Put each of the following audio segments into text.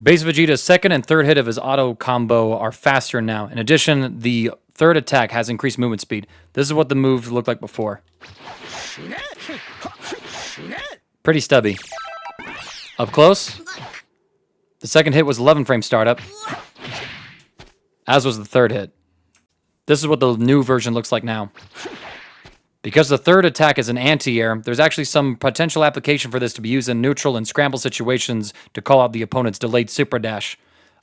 Base Vegeta's second and third hit of his auto combo are faster now. In addition, the third attack has increased movement speed. This is what the moves looked like before. Pretty stubby. Up close, the second hit was 11 frame startup, as was the third hit. This is what the new version looks like now. Because the third attack is an anti-air, there's actually some potential application for this to be used in neutral and scramble situations to call out the opponent's delayed super dash.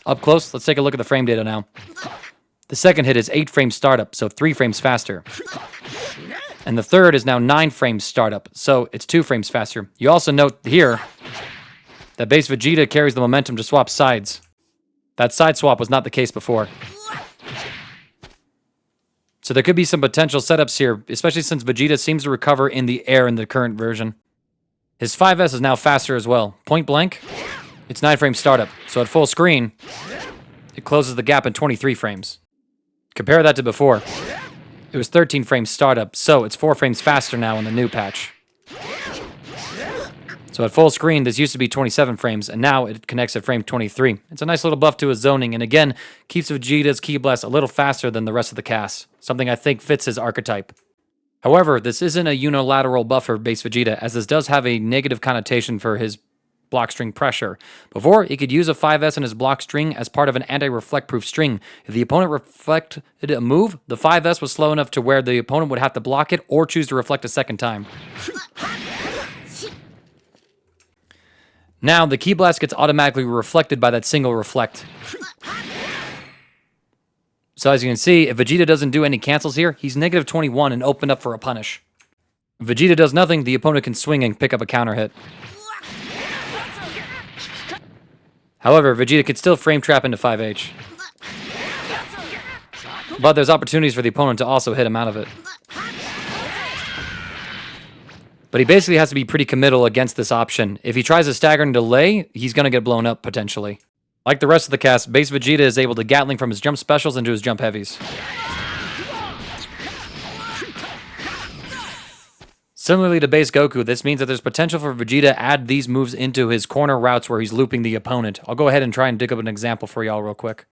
Up close, let's take a look at the frame data now. The second hit is 8 frames startup, so 3 frames faster. And the third is now 9 frames startup, so it's 2 frames faster. You also note here that base Vegeta carries the momentum to swap sides. That side swap was not the case before. So there could be some potential setups here, especially since Vegeta seems to recover in the air in the current version. His 5S is now faster as well. Point blank, it's 9 frames startup, so at full screen, it closes the gap in 23 frames. Compare that to before. It was 13 frames startup, so it's 4 frames faster now in the new patch. So at full screen, this used to be 27 frames, and now it connects at frame 23. It's a nice little buff to his zoning, and again, keeps Vegeta's Ki Blast a little faster than the rest of the cast, something I think fits his archetype. However, this isn't a unilateral buff for base Vegeta, as this does have a negative connotation for his block string pressure. Before, he could use a 5S in his block string as part of an anti-reflect proof string. If the opponent reflected a move, the 5S was slow enough to where the opponent would have to block it or choose to reflect a second time. Now, the Ki Blast gets automatically reflected by that single reflect. So as you can see, if Vegeta doesn't do any cancels here, he's negative 21 and opened up for a punish. If Vegeta does nothing, the opponent can swing and pick up a counter hit. However, Vegeta could still frame trap into 5H. But there's opportunities for the opponent to also hit him out of it. But he basically has to be pretty committal against this option. If he tries to stagger and delay, he's going to get blown up potentially. Like the rest of the cast, base Vegeta is able to Gatling from his jump specials into his jump heavies. Similarly to base Goku, this means that there's potential for Vegeta to add these moves into his corner routes where he's looping the opponent. I'll go ahead and try and dig up an example for y'all real quick.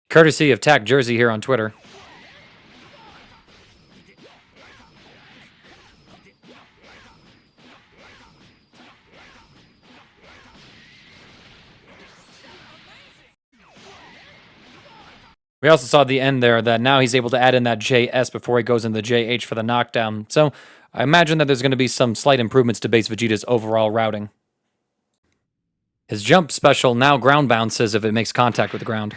Courtesy of Tac Jersey here on Twitter. We also saw at the end there that now he's able to add in that JS before he goes into the JH for the knockdown. So I imagine that there's going to be some slight improvements to base Vegeta's overall routing. His jump special now ground bounces if it makes contact with the ground.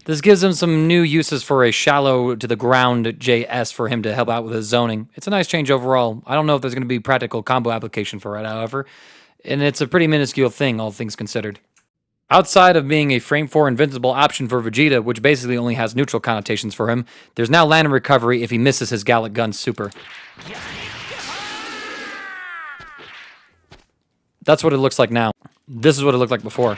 This gives him some new uses for a shallow to the ground JS for him to help out with his zoning. It's a nice change overall. I don't know if there's going to be practical combo application for it, however. And it's a pretty minuscule thing, all things considered. Outside of being a frame 4 invincible option for Vegeta, which basically only has neutral connotations for him, there's now land and recovery if he misses his Galick Gun super. That's what it looks like now. This is what it looked like before.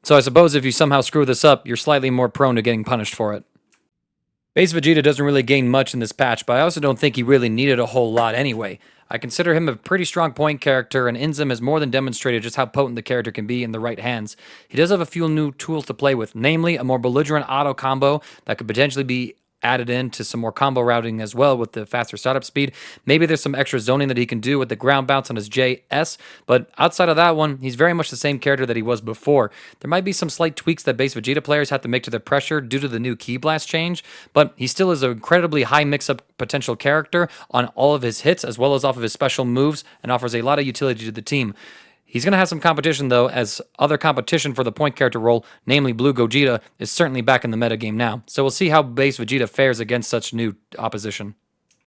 So I suppose if you somehow screw this up, you're slightly more prone to getting punished for it. Base Vegeta doesn't really gain much in this patch, but I also don't think he really needed a whole lot anyway. I consider him a pretty strong point character, and Inzim has more than demonstrated just how potent the character can be in the right hands. He does have a few new tools to play with, namely a more belligerent auto combo that could potentially be added into some more combo routing as well with the faster startup speed. Maybe there's some extra zoning that he can do with the ground bounce on his JS, but outside of that one, he's very much the same character that he was before. There might be some slight tweaks that base Vegeta players have to make to their pressure due to the new Ki Blast change, but he still is an incredibly high mix-up potential character on all of his hits as well as off of his special moves and offers a lot of utility to the team. He's going to have some competition, though, as other competition for the point character role, namely Blue Gogeta, is certainly back in the metagame now. So we'll see how base Vegeta fares against such new opposition.